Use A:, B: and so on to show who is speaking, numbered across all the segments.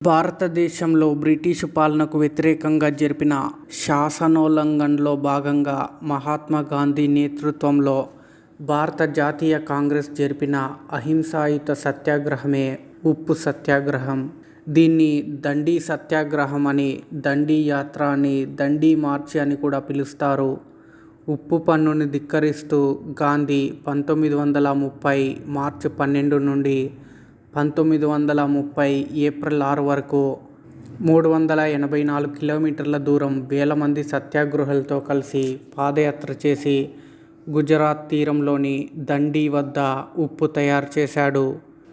A: భారతదేశంలో బ్రిటిషు పాలనకు వ్యతిరేకంగా జరిపిన శాసనోల్లంఘనలో భాగంగా మహాత్మా గాంధీ నేతృత్వంలో భారత జాతీయ కాంగ్రెస్ జరిపిన అహింసాయుత సత్యాగ్రహమే ఉప్పు సత్యాగ్రహం. దీన్ని దండి సత్యాగ్రహం అని, దండి యాత్ర అని, దండి మార్చి అని కూడా పిలుస్తారు. ఉప్పు పన్నుని ధిక్కరిస్తూ గాంధీ 1930 మార్చి 12 నుండి 1930 ఏప్రిల్ 6 వరకు 384 కిలోమీటర్ల దూరం వేల మంది సత్యాగ్రహులతో కలిసి పాదయాత్ర చేసి గుజరాత్ తీరంలోని దండి వద్ద ఉప్పు తయారు చేశాడు.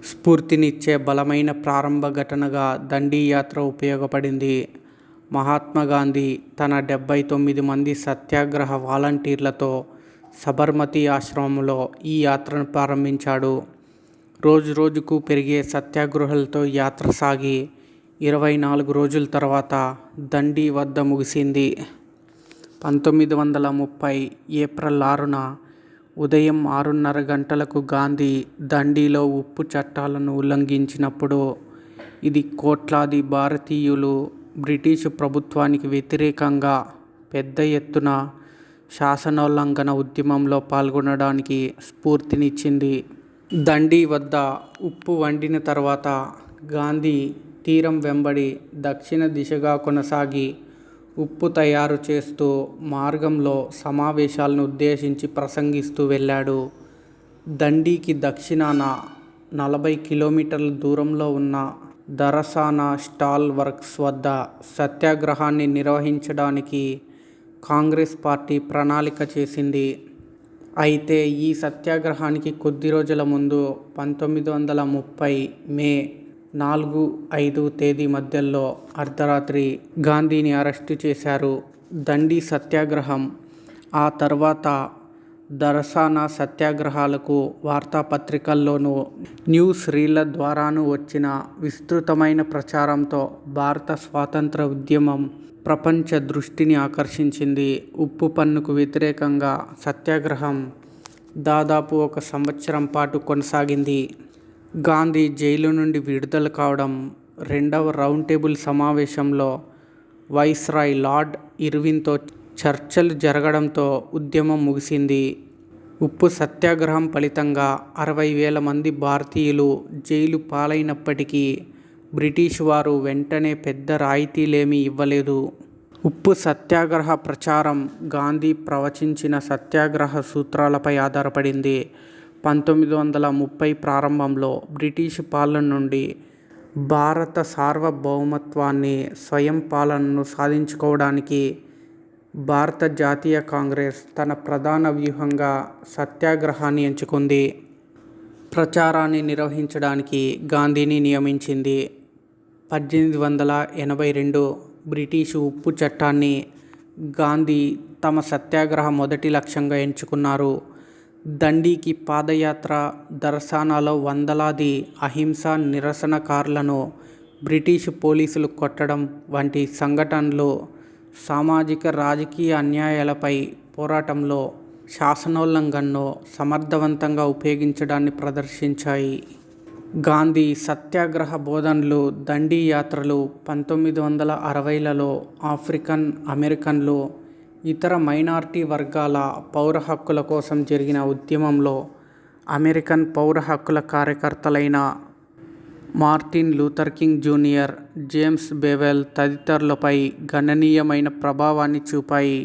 A: స్ఫూర్తినిచ్చే బలమైన ప్రారంభ ఘటనగా దండి యాత్ర ఉపయోగపడింది. మహాత్మా గాంధీ తన 79 మంది సత్యాగ్రహ వాలంటీర్లతో సబర్మతి ఆశ్రమంలో ఈ యాత్రను ప్రారంభించాడు. రోజుకు పెరిగే సత్యాగ్రహులతో యాత్ర సాగి 24 రోజుల తర్వాత దండి వద్ద ముగిసింది. 1930 ఏప్రిల్ 6న ఉదయం 6:30 గంటలకు గాంధీ దండిలో ఉప్పు చట్టాలను ఉల్లంఘించినప్పుడు ఇది కోట్లాది భారతీయులు బ్రిటిషు ప్రభుత్వానికి వ్యతిరేకంగా పెద్ద ఎత్తున శాసనోల్లంఘన ఉద్యమంలో పాల్గొనడానికి స్ఫూర్తినిచ్చింది. దండి వద్ద ఉప్పు వండిన తర్వాత గాంధీ తీరం వెంబడి దక్షిణ దిశగా కొనసాగి ఉప్పు తయారు చేస్తూ మార్గంలో సమావేశాలను ఉద్దేశించి ప్రసంగిస్తూ వెళ్ళాడు. దండికి దక్షిణాన 40 కిలోమీటర్ల దూరంలో ఉన్న దరసానా స్టాల్ వర్క్స్ వద్ద సత్యాగ్రహాన్ని నిర్వహించడానికి కాంగ్రెస్ పార్టీ ప్రణాళిక చేసింది. అయితే ఈ సత్యాగ్రహానికి కొద్ది రోజుల ముందు 1930 మే 4-5 తేదీ మధ్యలో అర్ధరాత్రి గాంధీని అరెస్టు చేశారు. దండి సత్యాగ్రహం ఆ తర్వాత దరసానా సత్యాగ్రహాలకు వార్తాపత్రికల్లోనూ న్యూస్ రీళ్ల ద్వారానూ వచ్చిన విస్తృతమైన ప్రచారంతో భారత స్వాతంత్ర ఉద్యమం ప్రపంచ దృష్టిని ఆకర్షించింది. ఉప్పు పన్నుకు వ్యతిరేకంగా సత్యాగ్రహం దాదాపు 1 సంవత్సరం పాటు కొనసాగింది. గాంధీ జైలు నుండి విడుదల కావడం, రెండవ రౌండ్ టేబుల్ సమావేశంలో వైస్రాయ్ లార్డ్ ఇర్విన్తో చర్చలు జరగడంతో ఉద్యమం ముగిసింది. ఉప్పు సత్యాగ్రహం ఫలితంగా 60,000 మంది భారతీయులు జైలు పాలైనప్పటికీ బ్రిటిషు వారు వెంటనే పెద్ద రాయితీలేమీ ఇవ్వలేదు. ఉప్పు సత్యాగ్రహ ప్రచారం గాంధీ ప్రవచించిన సత్యాగ్రహ సూత్రాలపై ఆధారపడింది. 1930 ప్రారంభంలో బ్రిటిషు పాలన నుండి భారత సార్వభౌమత్వాన్ని, స్వయం పాలనను సాధించుకోవడానికి భారత జాతీయ కాంగ్రెస్ తన ప్రధాన వ్యూహంగా సత్యాగ్రహాన్ని ఎంచుకుంది. ప్రచారాన్ని నిర్వహించడానికి గాంధీని నియమించింది. 1882 బ్రిటిషు ఉప్పు చట్టాన్ని గాంధీ తమ సత్యాగ్రహ మొదటి లక్ష్యంగా ఎంచుకున్నారు. దండికి పాదయాత్ర, దరసానాలో వందలాది అహింసా నిరసనకారులను బ్రిటిషు పోలీసులు కొట్టడం వంటి సంఘటనలు సామాజిక రాజకీయ అన్యాయాలపై పోరాటంలో శాసనోల్లంఘనను సమర్థవంతంగా ఉపయోగించడాన్ని ప్రదర్శించాయి. గాంధీ సత్యాగ్రహ బోధనలు, దండి యాత్రలు 1960లలో ఆఫ్రికన్ అమెరికన్లు, ఇతర మైనారిటీ వర్గాల పౌర హక్కుల కోసం జరిగిన ఉద్యమంలో అమెరికన్ పౌర హక్కుల కార్యకర్తలైన Martin Luther King junior, James Bevel తదితరులపై గణనీయమైన ప్రభావాన్ని చూపాయి.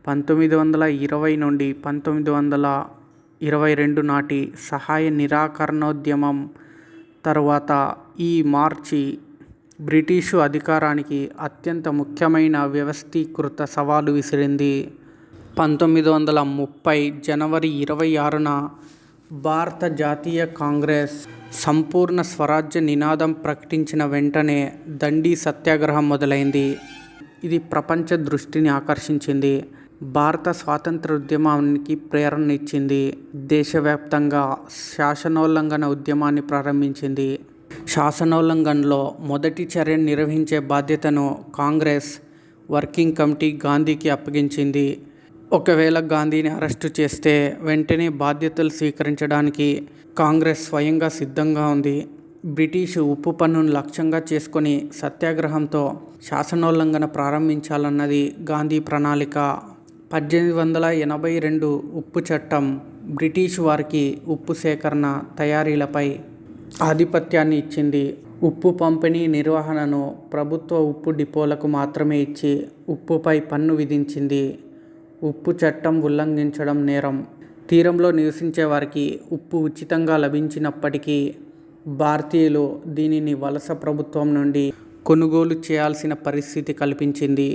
A: 1920 నుండి 1922 నాటి సహాయ నిరాకరణోద్యమం తరువాత ఈ మార్చి బ్రిటిషు అధికారానికి అత్యంత ముఖ్యమైన వ్యవస్థీకృత సవాలు విసిరింది. 1930 జనవరి 26న భారత జాతీయ కాంగ్రెస్ సంపూర్ణ స్వరాజ్య నినాదం ప్రకటించిన వెంటనే దండి సత్యాగ్రహం మొదలైంది. ఇది ప్రపంచ దృష్టిని ఆకర్షించింది. భారత స్వాతంత్ర ఉద్యమానికి ప్రేరణనిచ్చింది. దేశవ్యాప్తంగా శాసనోల్లంఘన ఉద్యమాన్ని ప్రారంభించింది. శాసనోల్లంఘనలో మొదటి చర్యను నిర్వహించే బాధ్యతను కాంగ్రెస్ వర్కింగ్ కమిటీ గాంధీకి అప్పగించింది. ఒకవేళ గాంధీని అరెస్టు చేస్తే వెంటనే బాధ్యతలు స్వీకరించడానికి కాంగ్రెస్ స్వయంగా సిద్ధంగా ఉంది. బ్రిటిష్ ఉప్పు పన్నును లక్ష్యంగా చేసుకొని సత్యాగ్రహంతో శాసనోల్లంఘన ప్రారంభించాలన్నది గాంధీ ప్రణాళిక. 1882 ఉప్పు చట్టం బ్రిటిష్ వారికి ఉప్పు సేకరణ, తయారీలపై ఆధిపత్యాన్ని ఇచ్చింది. ఉప్పు పంపిణీ నిర్వహణను ప్రభుత్వ ఉప్పు డిపోలకు మాత్రమే ఇచ్చి ఉప్పుపై పన్ను విధించింది. ఉప్పు చట్టం ఉల్లంఘించడం నేరం. తీరంలో నివసించే వారికి ఉప్పు ఉచితంగా లభించినప్పటికీ భారతీయులు దీనిని వలస ప్రభుత్వం నుండి కొనుగోలు చేయాల్సిన పరిస్థితి కల్పించింది.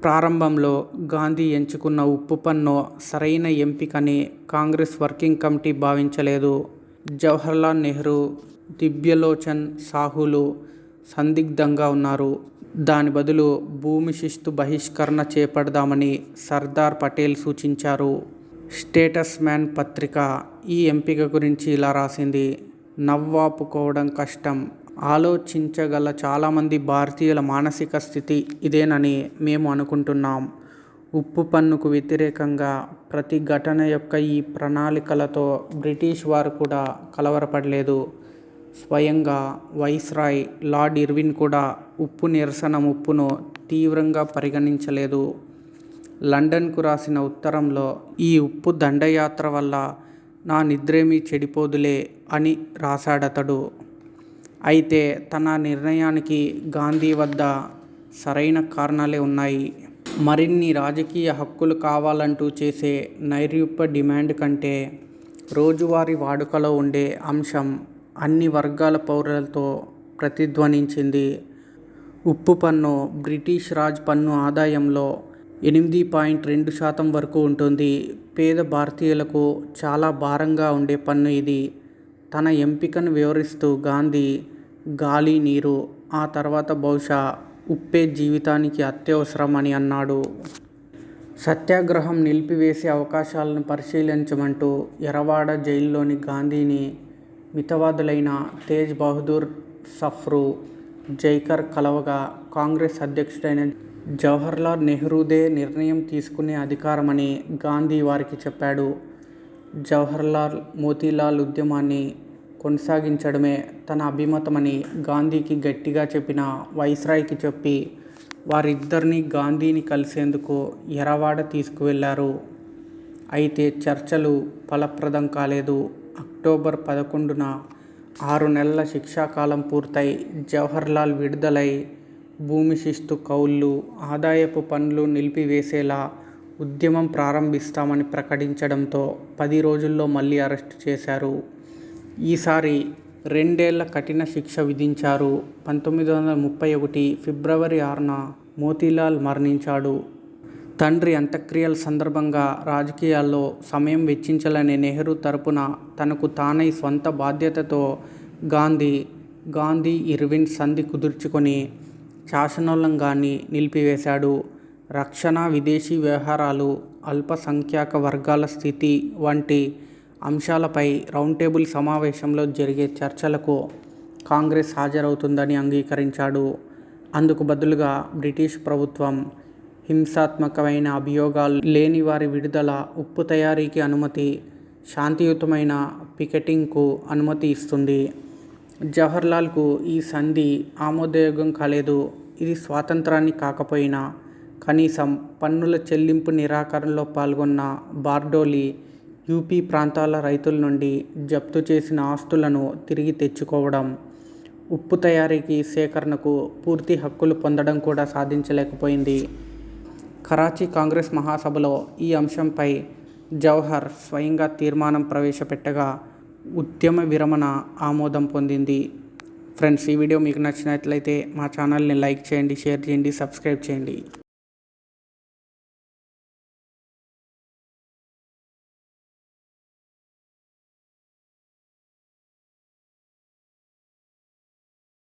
A: ప్రారంభంలో గాంధీ ఎంచుకున్న ఉప్పు పన్ను సరైన ఎంపికని కాంగ్రెస్ వర్కింగ్ కమిటీ భావించలేదు. జవహర్లాల్ నెహ్రూ, దివ్యలోచన్ సాహులు సందిగ్ధంగా ఉన్నారు. దాని బదులు భూమి శిస్తు బహిష్కరణ చేపడదామని సర్దార్ పటేల్ సూచించారు. స్టేట్స్ మ్యాన్ పత్రిక ఈ ఎంపిక గురించి ఇలా రాసింది: నవ్వాపుకోవడం కష్టం. ఆలోచించగల చాలామంది భారతీయుల మానసిక స్థితి ఇదేనని మేము అనుకుంటున్నాం. ఉప్పు పన్నుకు వ్యతిరేకంగా ప్రతి ఘటన యొక్క ఈ ప్రణాళికలతో బ్రిటిష్ వారు కూడా కలవరపడలేదు. స్వయంగా వైస్రాయ్ లార్డ్ ఇర్విన్ కూడా ఉప్పు నిరసన ముప్పును తీవ్రంగా పరిగణించలేదు. లండన్కు రాసిన ఉత్తరంలో ఈ ఉప్పు దండయాత్ర వల్ల నా నిద్రేమీ చెడిపోదులే అని రాశాడతడు. అయితే తన నిర్ణయానికి గాంధీ వద్ద సరైన కారణాలే ఉన్నాయి. మరిన్ని రాజకీయ హక్కులు కావాలంటూ చేసే నైరూప్య డిమాండ్ కంటే రోజువారీ వాడుకలో ఉండే అంశం అన్ని వర్గాల పౌరులతో ప్రతిధ్వనించింది. ఉప్పు పన్ను బ్రిటిష్ రాజ్ పన్ను ఆదాయంలో 8.2% వరకు ఉంటుంది. పేద భారతీయులకు చాలా భారంగా ఉండే పన్ను ఇది. తన ఎంపికను వివరిస్తూ గాంధీ గాలి, నీరు, ఆ తర్వాత బహుశా ఉప్పే జీవితానికి అత్యవసరం అని అన్నాడు. సత్యాగ్రహం నిలిపివేసే అవకాశాలను పరిశీలించమంటూ ఎరవాడ జైలులోని గాంధీని మితవాదులైన తేజ్ బహదూర్ సఫ్రు, జైకర్ కలవగా కాంగ్రెస్ అధ్యక్షుడైన జవహర్లాల్ నెహ్రూదే నిర్ణయం తీసుకునే అధికారమని గాంధీ వారికి చెప్పాడు. జవహర్లాల్ మోతీలాల్ ఉద్యమాన్ని కొనసాగించడమే తన అభిమతమని గాంధీకి గట్టిగా చెప్పిన వైస్రాయ్కి చెప్పి వారిద్దరినీ గాంధీని కలిసేందుకు ఎరవాడ తీసుకువెళ్లారు. అయితే చర్చలు ఫలప్రదం కాలేదు. అక్టోబర్ 11న 6 నెలల శిక్షాకాలం పూర్తయి జవహర్లాల్ విడుదలై భూమి శిస్తు కౌళ్ళు, ఆదాయపు పన్నులు నిలిపివేసేలా ఉద్యమం ప్రారంభిస్తామని ప్రకటించడంతో 10 రోజుల్లో మళ్ళీ అరెస్టు చేశారు. ఈసారి 2 ఏళ్ల కఠిన శిక్ష విధించారు. 1931 ఫిబ్రవరి 6న మోతీలాల్ మరణించాడు. తండ్రి అంత్యక్రియల సందర్భంగా రాజకీయాల్లో సమయం వెచ్చించాలనే నెహ్రూ తరపున తనకు తానై స్వంత బాధ్యతతో గాంధీ ఇర్విన్ సంధి కుదుర్చుకొని శాసనోల్లంఘనాన్ని నిలిపివేశాడు. రక్షణ, విదేశీ వ్యవహారాలు, అల్పసంఖ్యాక వర్గాల స్థితి వంటి అంశాలపై రౌండ్టేబుల్ సమావేశంలో జరిగే చర్చలకు కాంగ్రెస్ హాజరవుతుందని అంగీకరించాడు. అందుకు బదులుగా బ్రిటిష్ ప్రభుత్వం హింసాత్మకమైన అభియోగాలు లేని వారి విడుదల, ఉప్పు తయారీకి అనుమతి, శాంతియుతమైన పికెటింగ్కు అనుమతి ఇస్తుంది. జవహర్లాల్కు ఈ సంధి ఆమోదయోగ్యం కాలేదు. ఇది స్వాతంత్రాన్ని కాకపోయినా కనీసం పన్నుల చెల్లింపు నిరాకరణలో పాల్గొన్న బార్డోలీ, యూపీ ప్రాంతాల రైతుల నుండి జప్తు చేసిన ఆస్తులను తిరిగి తెచ్చుకోవడం, ఉప్పు తయారీకి, సేకరణకు పూర్తి హక్కులు పొందడం కూడా సాధించలేకపోయింది. కరాచీ కాంగ్రెస్ మహాసభలో ఈ అంశంపై జవహర్ స్వయంగా తీర్మానం ప్రవేశపెట్టగా ఉద్యమ విరమణ ఆమోదం పొందింది. ఫ్రెండ్స్, ఈ వీడియో మీకు నచ్చినట్లయితే మా ఛానల్ని లైక్ చేయండి, షేర్ చేయండి, సబ్స్క్రైబ్ చేయండి.